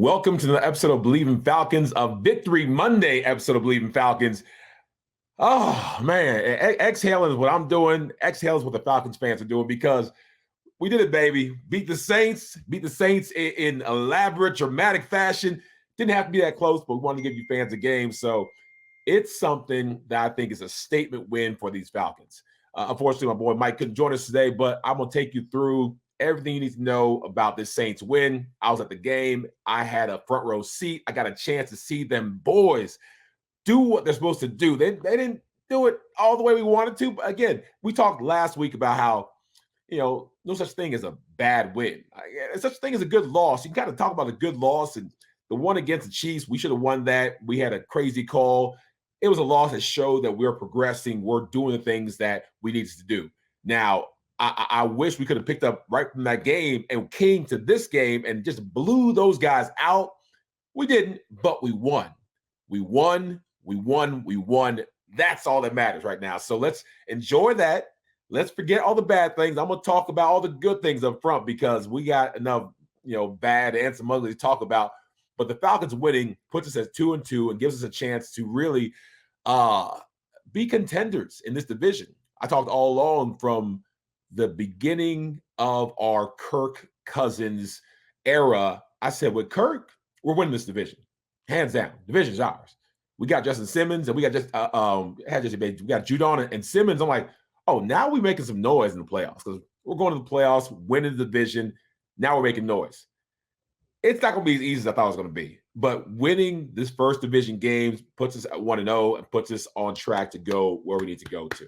Welcome to the episode of Bleav in Falcons, a Victory Monday episode of Bleav in Falcons. Oh, man, exhaling is what I'm doing. Exhale is what the Falcons fans are doing because we did it, baby. Beat the Saints in elaborate, dramatic fashion. Didn't have to be that close, but we wanted to give you fans a game. So it's something that I think is a statement win for these Falcons. Unfortunately, my boy Mike couldn't join us today, but I'm going to take you through everything you need to know about this Saints win. I was at the game. I had a front row seat. I got a chance to see them boys do what they're supposed to do. They didn't do it all the way we wanted to. But again, we talked last week about how, no such thing as a bad win. There's such thing as a good loss. You got to talk about a good loss. And the one against the Chiefs, we should have won that. We had a crazy call. It was a loss that showed that we're progressing. We're doing the things that we needed to do. Now, I wish we could have picked up right from that game and came to this game and just blew those guys out. We didn't, but we won. We won. That's all that matters right now. So let's enjoy that. Let's forget all the bad things. I'm going to talk about all the good things up front because we got enough, bad and some ugly to talk about. But the Falcons winning puts us at 2-2 and gives us a chance to really be contenders in this division. I talked all along from the beginning of our Kirk Cousins era. I said, with Kirk, we're winning this division. Hands down. Division's ours. We got Justin Simmons and we got we got Judon and Simmons. I'm like, oh, now we're making some noise in the playoffs because we're going to the playoffs, winning the division. Now we're making noise. It's not going to be as easy as I thought it was going to be. But winning this first division games puts us at 1-0 and puts us on track to go where we need to go to.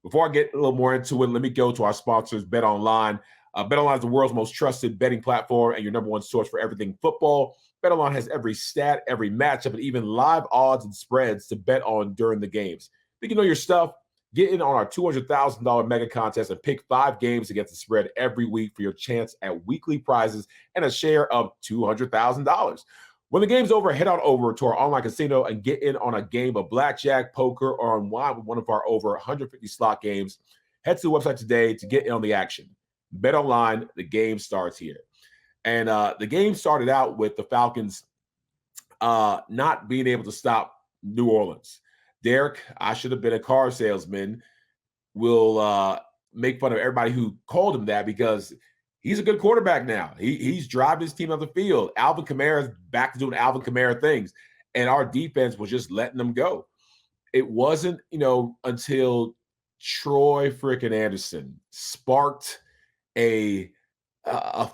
Before I get a little more into it, let me go to our sponsors, BetOnline. BetOnline is the world's most trusted betting platform and your number one source for everything football. BetOnline has every stat, every matchup, and even live odds and spreads to bet on during the games. Think you know your stuff? Get in on our $200,000 mega contest and pick 5 games against the spread every week for your chance at weekly prizes and a share of $200,000. When the game's over, head on over to our online casino and get in on a game of blackjack, poker, or unwind with one of our over 150 slot games. Head to the website today to get in on the action. Bet online, the game starts here. And the game started out with the Falcons not being able to stop New Orleans. Derek, I should have been a car salesman, will make fun of everybody who called him that because he's a good quarterback now. He's driving his team on the field. Alvin Kamara's back to doing Alvin Kamara things. And our defense was just letting them go. It wasn't, until Troy frickin' Anderson sparked a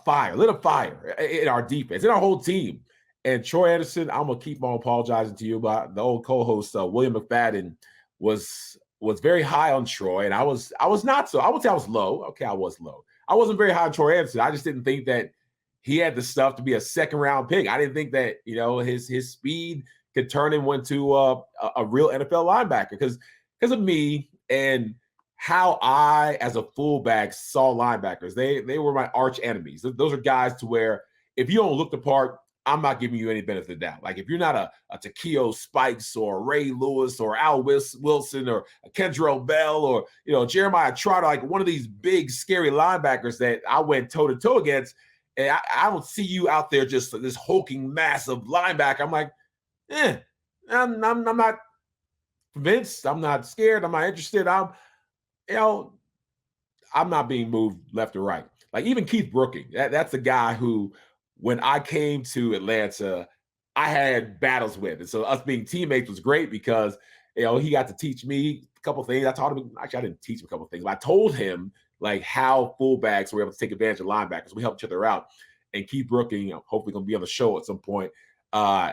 fire, lit a fire in our defense, in our whole team. And Troy Anderson, I'm going to keep on apologizing to you, but the old co-host, William McFadden, was very high on Troy. And I was not so. I would say I was low. Okay, I was low. I wasn't very high on Troy Anderson. I just didn't think that he had the stuff to be a second-round pick. I didn't think that, his speed could turn him into a real NFL linebacker because of me and how I, as a fullback, saw linebackers. They were my arch enemies. Those are guys to where if you don't look the part, I'm not giving you any benefit of the doubt. Like if you're not a Takeo Spikes or Ray Lewis or Al Wilson or a Kendrell Bell or, Jeremiah Trotter, like one of these big, scary linebackers that I went toe-to-toe against, and I don't see you out there just this hulking, massive linebacker. I'm like, I'm not convinced. I'm not scared. I'm not interested. I'm not being moved left or right. Like even Keith Brooking, that's the guy who, when I came to Atlanta, I had battles with. And so us being teammates was great because, he got to teach me a couple things. I taught him, actually, I didn't teach him a couple things, but I told him like how fullbacks were able to take advantage of linebackers. We helped each other out. And Keith Brooking, hopefully going to be on the show at some point.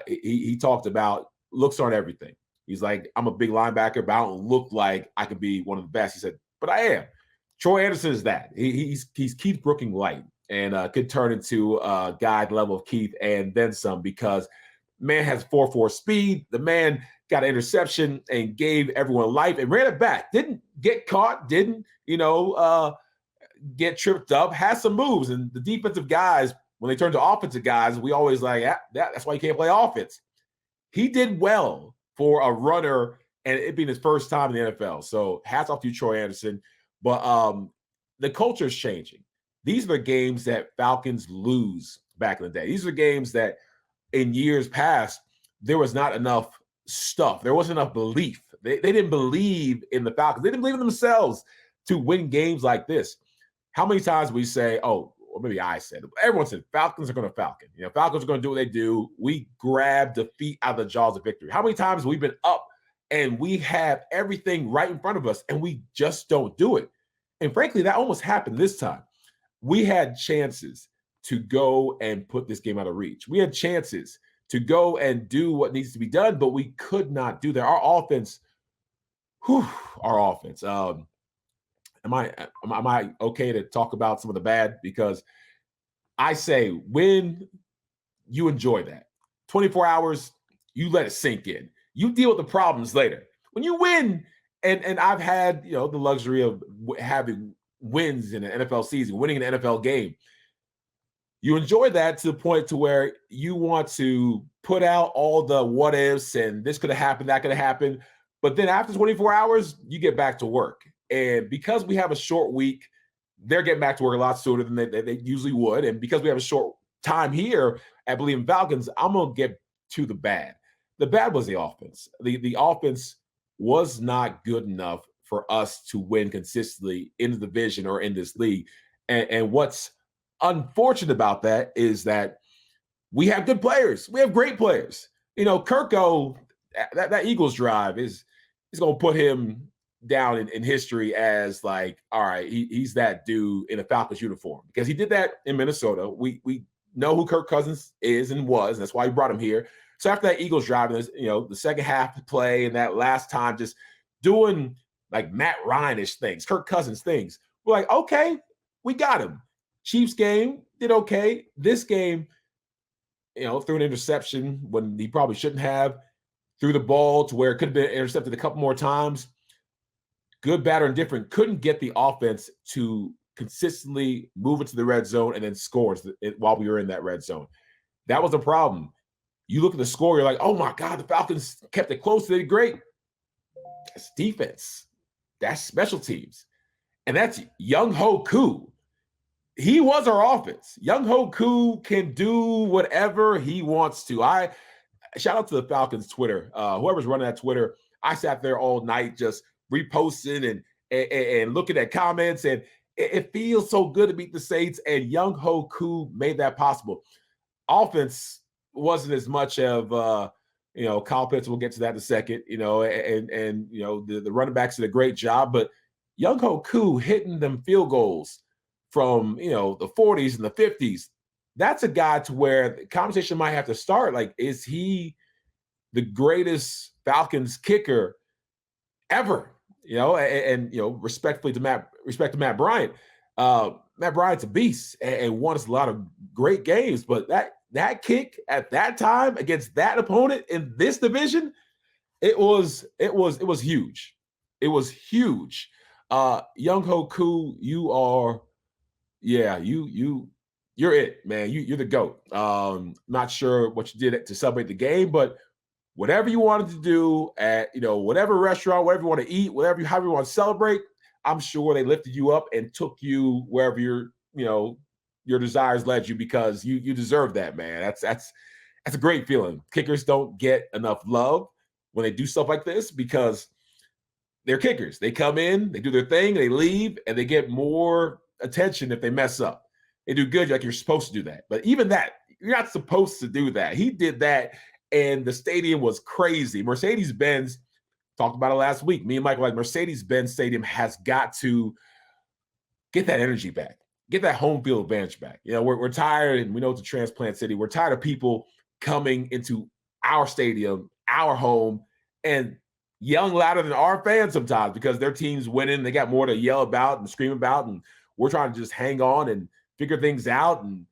He talked about looks aren't everything. He's like, I'm a big linebacker, but I don't look like I could be one of the best. He said, but I am. Troy Anderson is that. He's Keith Brooking light. And could turn into a guy the level of Keith and then some because man has 4.4 speed. The man got an interception and gave everyone life and ran it back. Didn't get caught, didn't, get tripped up, has some moves. And the defensive guys, when they turn to offensive guys, we always like, that's why you can't play offense. He did well for a runner and it being his first time in the NFL. So hats off to you, Troy Anderson. But the culture is changing. These are the games that Falcons lose back in the day. These are games that in years past, there was not enough stuff. There wasn't enough belief. They didn't believe in the Falcons. They didn't believe in themselves to win games like this. How many times we say, oh, or maybe I said, everyone said Falcons are going to Falcon. Falcons are going to do what they do. We grab defeat out of the jaws of victory. How many times we've been up and we have everything right in front of us and we just don't do it? And frankly, that almost happened this time. We had chances to go and put this game out of reach. We had chances to go and do what needs to be done, but we could not do that. Our offense, our offense. Am I okay to talk about some of the bad? Because I say when you enjoy that 24 hours, you let it sink in. You deal with the problems later. When you win, and I've had the luxury of having wins in an NFL season, winning an NFL game. You enjoy that to the point to where you want to put out all the what ifs and this could have happened, that could have happened. But then after 24 hours, you get back to work. And because we have a short week, they're getting back to work a lot sooner than they usually would. And because we have a short time here at Bleav Falcons, I'm going to get to the bad. The bad was the offense. The offense was not good enough for us to win consistently in the division or in this league. And what's unfortunate about that is that we have good players. We have great players. Kirko, that Eagles drive is going to put him down in history as like, all right, he's that dude in a Falcons uniform because he did that in Minnesota. We know who Kirk Cousins is and was, and that's why we brought him here. So after that Eagles drive, and the second half play and that last time just doing like Matt Ryan-ish things, Kirk Cousins things, we're like, okay, we got him. Chiefs game did okay. This game, threw an interception when he probably shouldn't have, threw the ball to where it could have been intercepted a couple more times. Good, bad, or indifferent, couldn't get the offense to consistently move into the red zone and then score while we were in that red zone. That was a problem. You look at the score, you're like, oh my God, the Falcons kept it close. They did great. That's defense. That's special teams. And that's Young-Ho Koo. He was our offense. Young-Ho Koo can do whatever he wants to. I shout out to the Falcons Twitter. Whoever's running that Twitter, I sat there all night just reposting and looking at comments, and it feels so good to beat the Saints, and Young-Ho Koo made that possible. Offense wasn't as much of Kyle Pitts, we'll get to that in a second, and the running backs did a great job, but Young-Ho Koo hitting them field goals from the 40s and the 50s, that's a guy to where the conversation might have to start. Like, is he the greatest Falcons kicker ever? Respect to Matt Bryant. Matt Bryant's a beast and won us a lot of great games, but that kick at that time against that opponent in this division, it was huge. It was huge. Young-Ho Koo, you are, you're it, man. You're the GOAT. Not sure what you did to celebrate the game, but whatever you wanted to do at, whatever restaurant, whatever you want to eat, however you want to celebrate, I'm sure they lifted you up and took you wherever your desires led you because you deserve that, man. That's a great feeling. Kickers don't get enough love when they do stuff like this because they're kickers. They come in, they do their thing, they leave, and they get more attention if they mess up. They do good, you're supposed to do that. But even that, you're not supposed to do that. He did that, and the stadium was crazy. Mercedes-Benz, talked about it last week. Me and Mike were like, Mercedes-Benz Stadium has got to get that energy back. Get that home field advantage back. We're tired, and we know it's a transplant city. We're tired of people coming into our stadium, our home, and yelling louder than our fans sometimes because their team's winning. They got more to yell about and scream about, and we're trying to just hang on and figure things out, and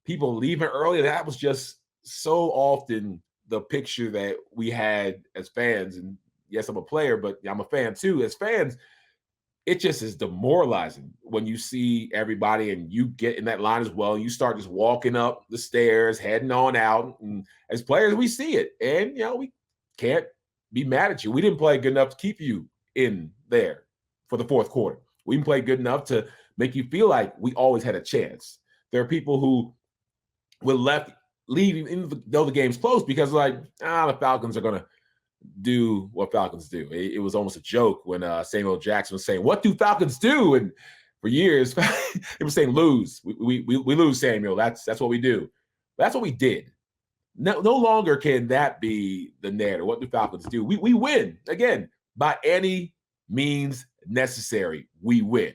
people leaving early. That was just so often the picture that we had as fans. And yes, I'm a player, but I'm a fan too. As fans, it just is demoralizing when you see everybody and you get in that line as well. And you start just walking up the stairs, heading on out. And as players, we see it. And, we can't be mad at you. We didn't play good enough to keep you in there for the fourth quarter. We didn't play good enough to make you feel like we always had a chance. There are people who were left lead, even though the game's close, because like, the Falcons are going to do what Falcons do. It was almost a joke when Samuel Jackson was saying, "What do Falcons do?" And for years, it was saying, "Lose. We lose, Samuel. That's what we do." That's what we did. No longer can that be the narrative. What do Falcons do? We win again by any means necessary. We win,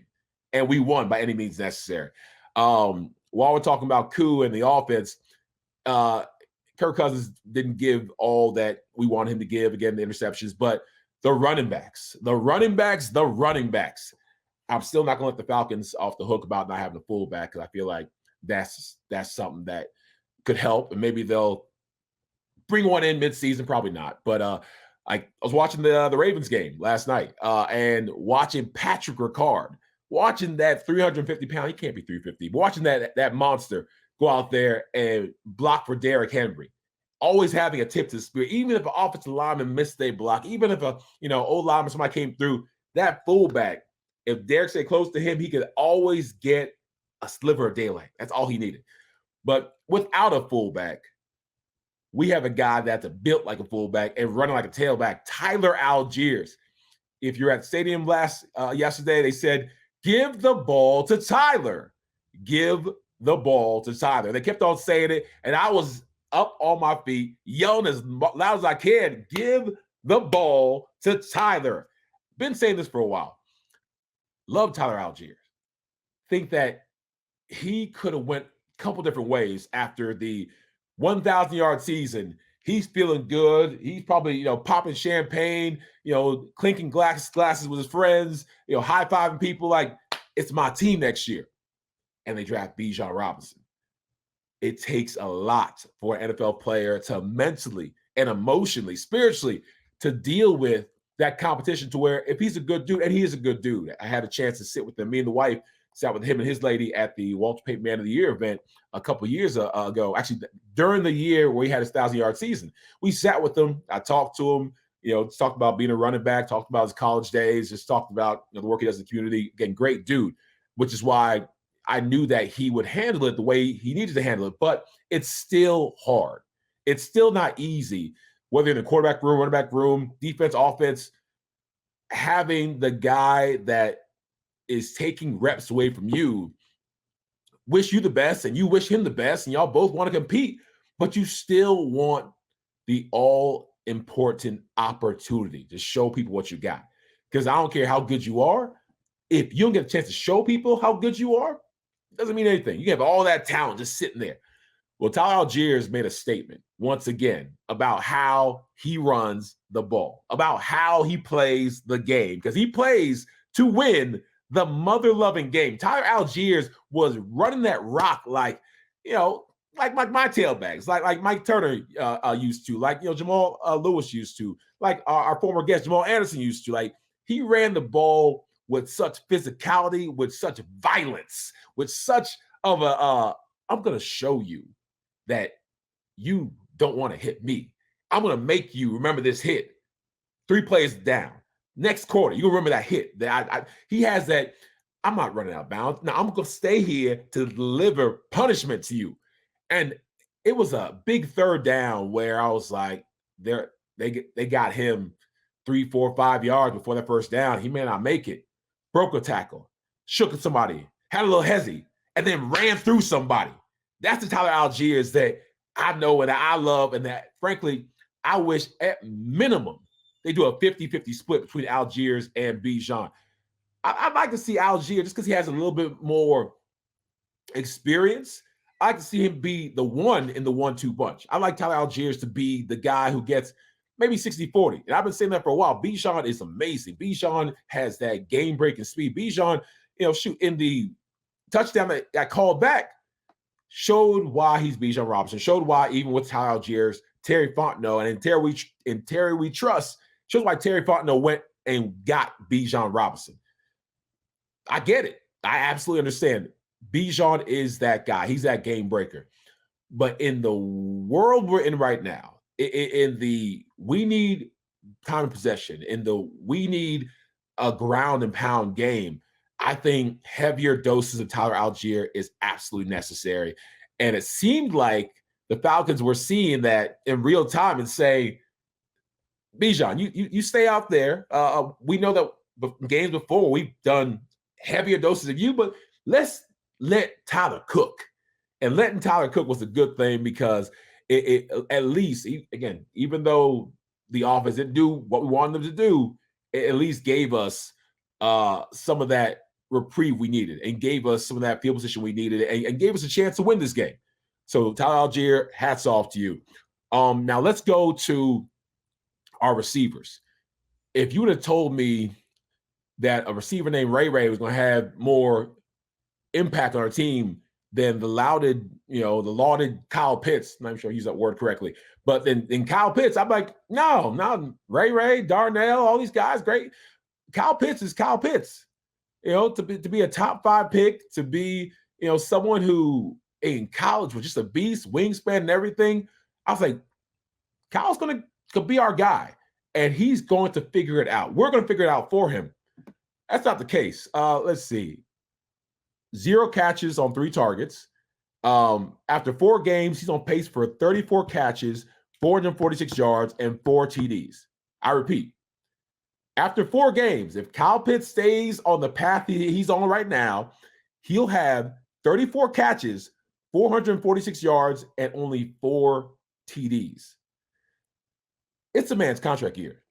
and we won by any means necessary. While we're talking about Koo and the offense, Kirk Cousins didn't give all that we want him to give. Again, the interceptions, but the running backs. I'm still not going to let the Falcons off the hook about not having a fullback, because I feel like that's something that could help, and maybe they'll bring one in midseason. Probably not, but I was watching the Ravens game last night and watching Patrick Ricard, watching that 350-pound, he can't be 350, but watching that monster go out there and block for Derrick Henry, always having a tip to the spear. Even if an offensive lineman missed a block, even if a old lineman, somebody came through, that fullback, if Derrick stayed close to him, he could always get a sliver of daylight. That's all he needed. But without a fullback, we have a guy that's built like a fullback and running like a tailback, Tyler Algiers. If you're at the stadium yesterday, they said, "Give the ball to Tyler. Give the ball to Tyler." They kept on saying it, and I was up on my feet, yelling as loud as I can, "Give the ball to Tyler." Been saying this for a while. Love Tyler Algiers. Think that he could have went a couple different ways after the 1,000-yard season. He's feeling good. He's probably, popping champagne, clinking glasses with his friends, high-fiving people like, it's my team next year. And they draft Bijan Robinson. It takes a lot for an NFL player to mentally and emotionally, spiritually, to deal with that competition, to where if he's a good dude, and he is a good dude. I had a chance to sit with him. Me and the wife sat with him and his lady at the Walter Payton Man of the Year event a couple of years ago. Actually, during the year where he had his 1,000-yard season, we sat with him. I talked to him, talked about being a running back, talked about his college days, just talked about the work he does in the community. Again, great dude, which is why I knew that he would handle it the way he needed to handle it. But it's still hard. It's still not easy, whether in the quarterback room, running back room, defense, offense, having the guy that is taking reps away from you wish you the best and you wish him the best, and y'all both want to compete, but you still want the all-important opportunity to show people what you got. Because I don't care how good you are, if you don't get a chance to show people how good you are, it doesn't mean anything. You have all that talent just sitting there. Well, Tyler Algiers made a statement once again about how he runs the ball, about how he plays the game, because he plays to win the mother-loving game. Tyler Algiers was running that rock like my tailbacks, like Mike Turner used to, like Jamal Lewis used to, like our former guest Jamal Anderson used to. Like, he ran the ball with such physicality, with such violence, with such of a I'm going to show you that you don't want to hit me. I'm going to make you remember this hit. 3 plays down. Next quarter, you remember that hit. That he has that, I'm not running out of bounds. Now I'm going to stay here to deliver punishment to you. And it was a big third down where I was like, they got him 3, 4, 5 yards before that first down. He may not make it. Broke a tackle, shook at somebody, had a little hezzy, and then ran through somebody. That's the Tyler Algiers that I know and that I love, and that, frankly, I wish at minimum they do a 50-50 split between Algiers and Bijan. I'd like to see Algiers, just because he has a little bit more experience, I like to see him be the one in the 1-2 bunch. I like Tyler Algiers to be the guy who gets maybe 60-40. And I've been saying that for a while. Bijan is amazing. Bijan has that game-breaking speed. Bijan, in the touchdown that got called back, showed why he's Bijan Robinson, showed why, even with Tyler Algiers, Terry Fontenot, and Terry we trust, shows why Terry Fontenot went and got Bijan Robinson. I get it. I absolutely understand. Bijan is that guy. He's that game breaker. But in the world we're in right now, we need time of possession, we need a ground and pound game, I think heavier doses of Tyler Algier is absolutely necessary. And it seemed like the Falcons were seeing that in real time and say, Bijan, you stay out there. We know that games before we've done heavier doses of you, but let's let Tyler cook. And letting Tyler cook was a good thing because it at least, again, even though the offense didn't do what we wanted them to do, it at least gave us some of that reprieve we needed and gave us some of that field position we needed and gave us a chance to win this game. So Tyler Algier, hats off to you. Now let's go to our receivers. If you would have told me that a receiver named Ray Ray was going to have more impact on our team than the lauded Kyle Pitts, I'm not sure I use that word correctly, but then Kyle Pitts, I'm like, no, Ray, Darnell, all these guys, great. Kyle Pitts is Kyle Pitts. To be a top 5 pick, to be, someone who in college was just a beast, wingspan and everything. I was like, Kyle's going to be our guy, and he's going to figure it out. We're going to figure it out for him. That's not the case. Let's see. 0 catches on 3 targets. After 4 games, he's on pace for 34 catches, 446 yards, and 4 TDs. I repeat, after 4 games, if Kyle Pitts stays on the path he's on right now, he'll have 34 catches, 446 yards, and only 4 TDs. It's a man's contract year.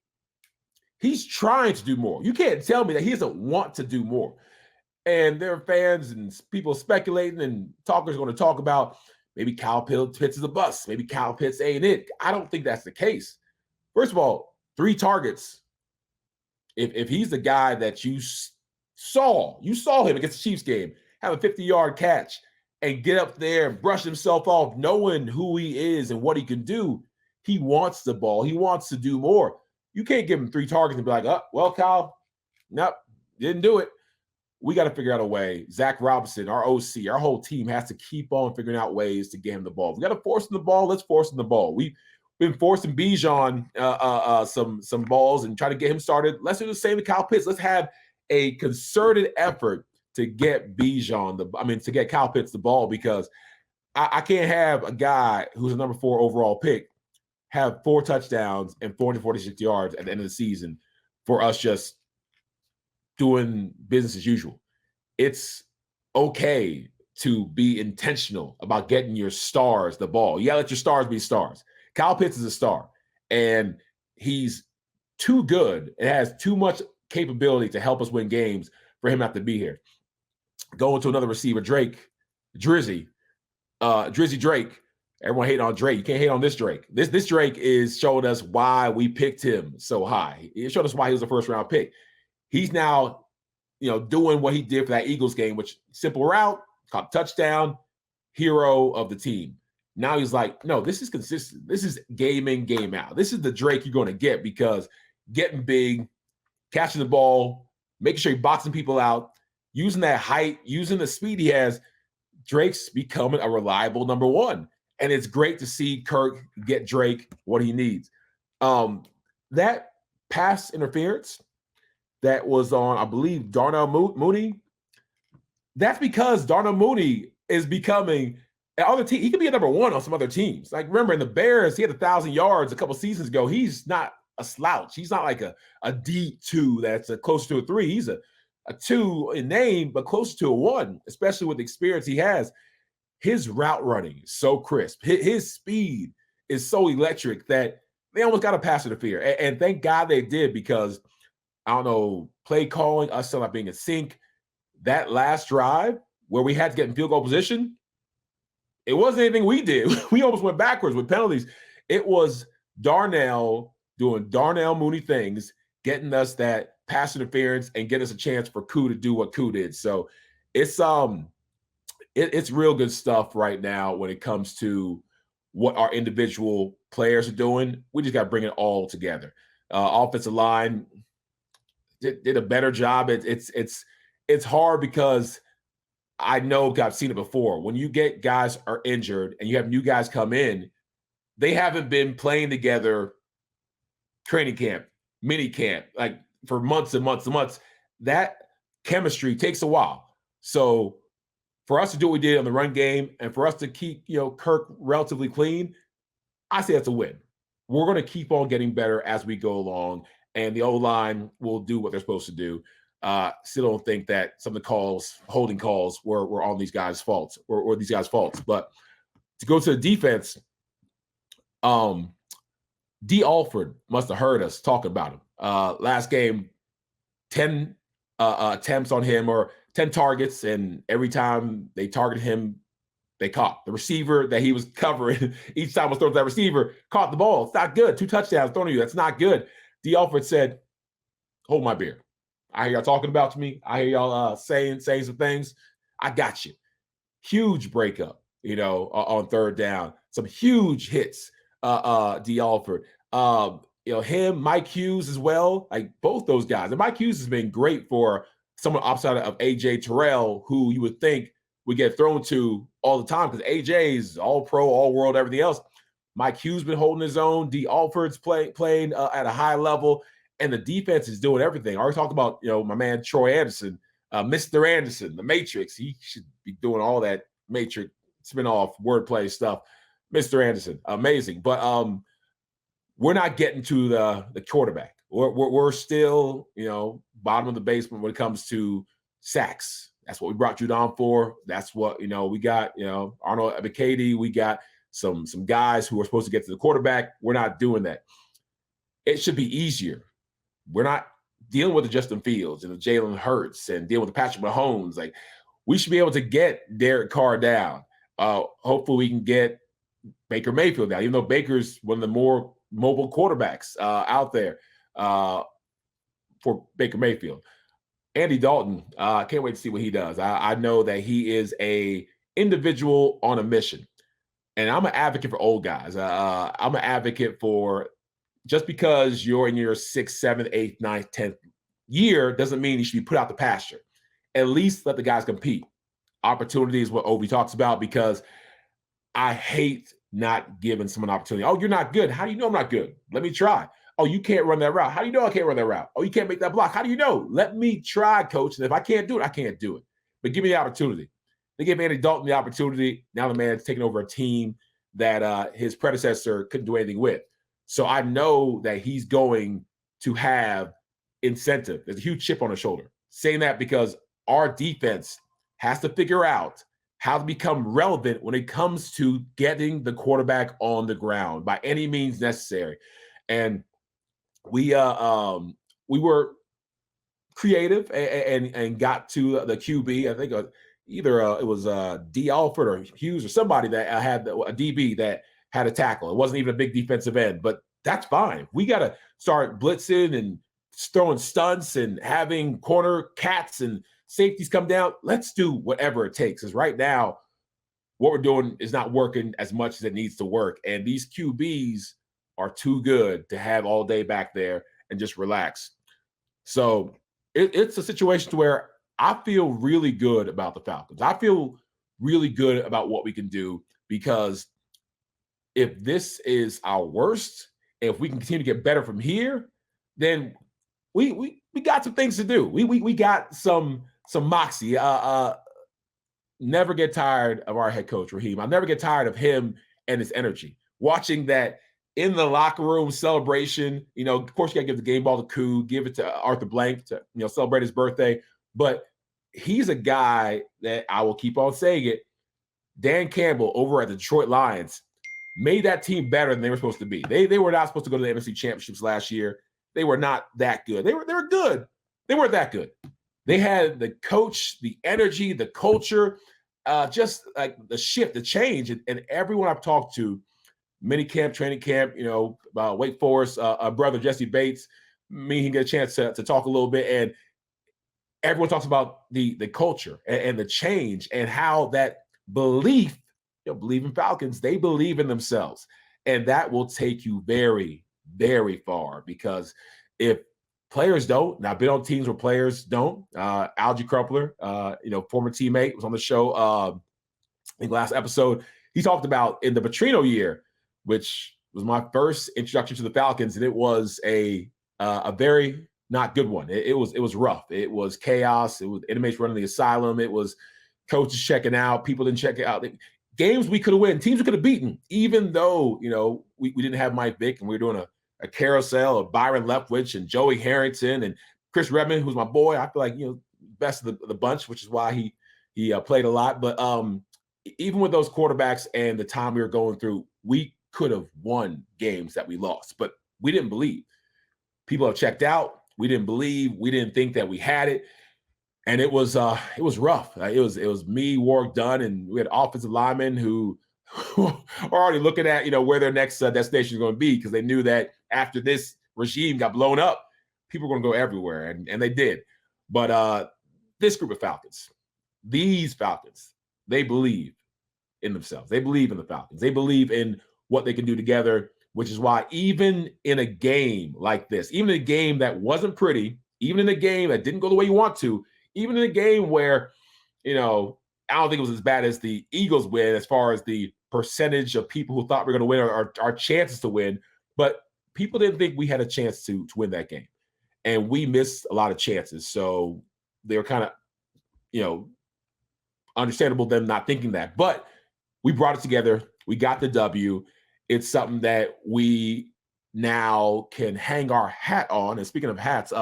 He's trying to do more. You can't tell me that he doesn't want to do more. And there are fans and people speculating, and talkers going to talk about maybe Kyle Pitts is a bust. Maybe Kyle Pitts ain't it. I don't think that's the case. First of all, 3 targets. If he's the guy that you saw him against the Chiefs game, have a 50-yard catch and get up there and brush himself off, knowing who he is and what he can do, he wants the ball. He wants to do more. You can't give him 3 targets and be like, oh, well, Kyle, nope, didn't do it. We got to figure out a way. Zach Robinson, our OC, our whole team has to keep on figuring out ways to get him the ball. We got to force him the ball. Let's force him the ball. We've been forcing Bijan some balls and try to get him started. Let's do the same to Kyle Pitts. Let's have a concerted effort to get to get Kyle Pitts the ball, because I can't have a guy who's a number 4 overall pick have 4 touchdowns and 446 yards at the end of the season for us just doing business as usual. It's okay to be intentional about getting your stars the ball. You gotta let your stars be stars. Kyle Pitts is a star, and he's too good. It has too much capability to help us win games for him not to be here. Going to another receiver, Drizzy Drake. Everyone hating on Drake. You can't hate on this Drake. This Drake is showing us why we picked him so high. It showed us why he was a first-round pick. He's now, doing what he did for that Eagles game, which simple route, caught touchdown, hero of the team. Now he's like, no, this is consistent. This is game in, game out. This is the Drake you're going to get, because getting big, catching the ball, making sure he's boxing people out, using that height, using the speed he has, Drake's becoming a reliable number 1. And it's great to see Kirk get Drake what he needs. That pass interference that was on, I Bleav, Darnell Mooney, that's because Darnell Mooney is becoming other team. He could be a number 1 on some other teams. Like, remember in the Bears, he had 1,000 yards a couple seasons ago. He's not a slouch. He's not like a D2 that's close to a 3. He's a 2 in name, but closer to a 1, especially with the experience he has. His route running is so crisp. His speed is so electric that they almost got a pass interference. And thank God they did, because, I don't know, play calling, us still not being in sync. That last drive where we had to get in field goal position, it wasn't anything we did. We almost went backwards with penalties. It was Darnell doing Darnell Mooney things, getting us that pass interference and getting us a chance for Koo to do what Koo did. So it's real good stuff right now when it comes to what our individual players are doing. We just got to bring it all together. Offensive line did a better job. It's hard because I know I've seen it before. When you get guys are injured and you have new guys come in, they haven't been playing together training camp, mini camp, like for months and months and months. That chemistry takes a while. So for us to do what we did on the run game and for us to keep, Kirk relatively clean, I say that's a win. We're going to keep on getting better as we go along, and the O-line will do what they're supposed to do. Still don't think that some of the holding calls, were on these guys' faults or these guys' faults. But to go to the defense, D. Alford must have heard us talking about him. Last game, 10 attempts on him or 10 targets, and every time they targeted him, they caught. The receiver that he was covering, each time was thrown to that receiver, caught the ball. It's not good. 2 touchdowns thrown to you. That's not good. D. Alford said, hold my beer. I hear y'all talking about me. I hear y'all saying some things. I got you. Huge breakup, on third down. Some huge hits, D. Alford. Him, Mike Hughes as well. Like both those guys. And Mike Hughes has been great for someone outside of AJ Terrell, who you would think would get thrown to all the time because AJ is all pro, all world, everything else. Mike Hughes been holding his own. D. Alford's playing at a high level, and the defense is doing everything. I already talked about, my man Troy Anderson, Mr. Anderson, the Matrix. He should be doing all that Matrix spinoff wordplay stuff. Mr. Anderson, amazing. But we're not getting to the quarterback. We're still, bottom of the basement when it comes to sacks. That's what we brought Judon for. That's what, we got, Arnold Ebiketie. We got some guys who are supposed to get to the quarterback. We're not doing that. It should be easier. We're not dealing with the Justin Fields and the Jalen Hurts and dealing with the Patrick Mahomes. Like, we should be able to get Derek Carr down. Hopefully we can get Baker Mayfield down, even though Baker's one of the more mobile quarterbacks out there for Baker Mayfield. Andy Dalton, can't wait to see what he does. I know that he is a individual on a mission. And I'm an advocate for old guys. I'm an advocate for just because you're in your 6th, 7th, 8th, 9th, 10th year doesn't mean you should be put out the pasture. At least let the guys compete. Opportunity is what Ovie talks about, because I hate not giving someone an opportunity. Oh, you're not good. How do you know I'm not good? Let me try. Oh, you can't run that route. How do you know I can't run that route? Oh, you can't make that block. How do you know? Let me try, coach. And if I can't do it, I can't do it. But give me the opportunity. They gave Andy Dalton the opportunity. Now the man's taking over a team that his predecessor couldn't do anything with. So I know that he's going to have incentive. There's a huge chip on his shoulder. Saying that because our defense has to figure out how to become relevant when it comes to getting the quarterback on the ground by any means necessary. And we were creative and got to the QB. I think either it was D. Alford or Hughes or somebody that had a DB that had a tackle. It wasn't even a big defensive end, but that's fine. We got to start blitzing and throwing stunts and having corner cats and safeties come down. Let's do whatever it takes. Because right now, what we're doing is not working as much as it needs to work. And these QBs are too good to have all day back there and just relax. So it's a situation to where I feel really good about the Falcons. I feel really good about what we can do, because if this is our worst, if we can continue to get better from here, then we got some things to do. We got some moxie. Never get tired of our head coach, Raheem. I'll never get tired of him and his energy. Watching that in the locker room celebration, of course, you got to give the game ball to Koo, give it to Arthur Blank to, celebrate his birthday. But he's a guy that I will keep on saying it. Dan Campbell over at the Detroit Lions made that team better than they were supposed to be. They were not supposed to go to the NFC Championships last year. They were not that good. They were good. They weren't that good. They had the coach, the energy, the culture, just like the shift, the change. And everyone I've talked to, mini camp, training camp, Wake Forest, brother Jesse Bates, me, he get a chance to talk a little bit. And everyone talks about the culture and the change and how that belief, Bleav in Falcons, they believe in themselves. And that will take you very, very far, because if players don't, and I've been on teams where players don't, Algie Crumpler, former teammate, was on the show I think last episode. He talked about in the Petrino year, which was my first introduction to the Falcons, and it was a very not good one. It was rough. It was chaos. It was inmates running the asylum. It was coaches checking out, people didn't check it out. Games we could have won, teams we could have beaten, even though, we didn't have Mike Vick and we were doing a carousel of Byron Leftwich and Joey Harrington and Chris Redmond, who's my boy. I feel like, best of the bunch, which is why he played a lot. But even with those quarterbacks and the time we were going through, we could have won games that we lost, but we didn't believe. People have checked out. We didn't believe. We didn't think that we had it. And it was rough. It was me, Warwick Dunn, and we had offensive linemen who are already looking at, where their next destination is going to be, because they knew that after this regime got blown up, people were going to go everywhere, and they did. But this group of Falcons, these Falcons, they believe in themselves. They believe in the Falcons. They believe in what they can do together, which is why even in a game like this, even in a game that wasn't pretty, even in a game that didn't go the way you want to, even in a game where, I don't think it was as bad as the Eagles win as far as the percentage of people who thought we were going to win or our chances to win, but people didn't think we had a chance to win that game. And we missed a lot of chances. So they were kind of, understandable them not thinking that. But we brought it together. We got the W. It's something that we now can hang our hat on. And speaking of hats,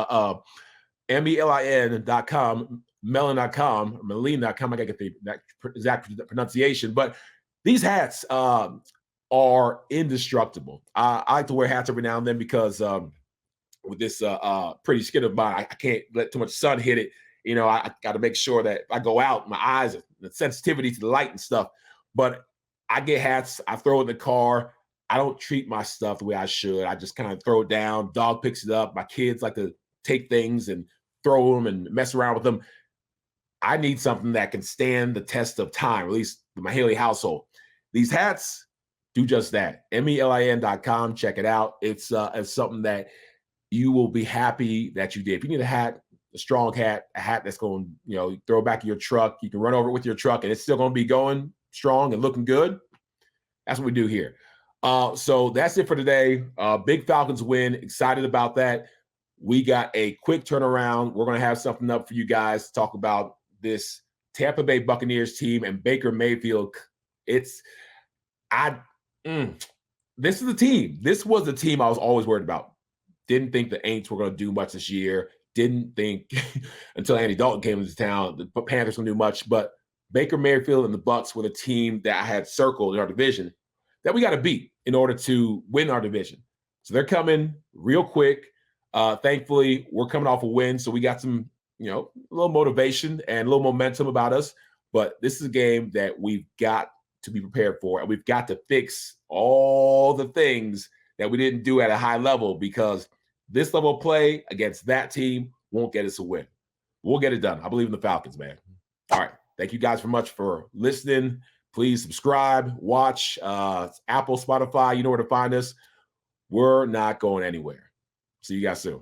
MELIN.com, melon.com, melin.com. I got to get that exact pronunciation. But these hats are indestructible. I like to wear hats every now and then because with this pretty skin of mine, I can't let too much sun hit it. I got to make sure that if I go out, my eyes, the sensitivity to the light and stuff. But I get hats. I throw it in the car. I don't treat my stuff the way I should. I just kind of throw it down. Dog picks it up. My kids like to take things and throw them and mess around with them. I need something that can stand the test of time, at least my Haley household. These hats do just that. MELIN.com. Check it out. It's something that you will be happy that you did. If you need a hat, a strong hat, a hat that's going, throw it back in your truck. You can run over it with your truck and it's still going to be going strong and looking good. That's what we do here. So that's it for today. Big Falcons win. Excited about that. We got a quick turnaround. We're going to have something up for you guys to talk about this Tampa Bay Buccaneers team and Baker Mayfield. This is the team. This was the team I was always worried about. Didn't think the Aints were going to do much this year. Didn't think until Andy Dalton came into town, the Panthers going to do much. But Baker Mayfield and the Bucs were the team that I had circled in our division that we got to beat in order to win our division. So they're coming real quick. Thankfully, we're coming off a win, so we got some, a little motivation and a little momentum about us. But this is a game that we've got to be prepared for, and we've got to fix all the things that we didn't do at a high level, because this level of play against that team won't get us a win. We'll get it done. I believe in the Falcons, man. All right. Thank you guys very much for listening. Please subscribe, watch, Apple, Spotify. You know where to find us. We're not going anywhere. See you guys soon.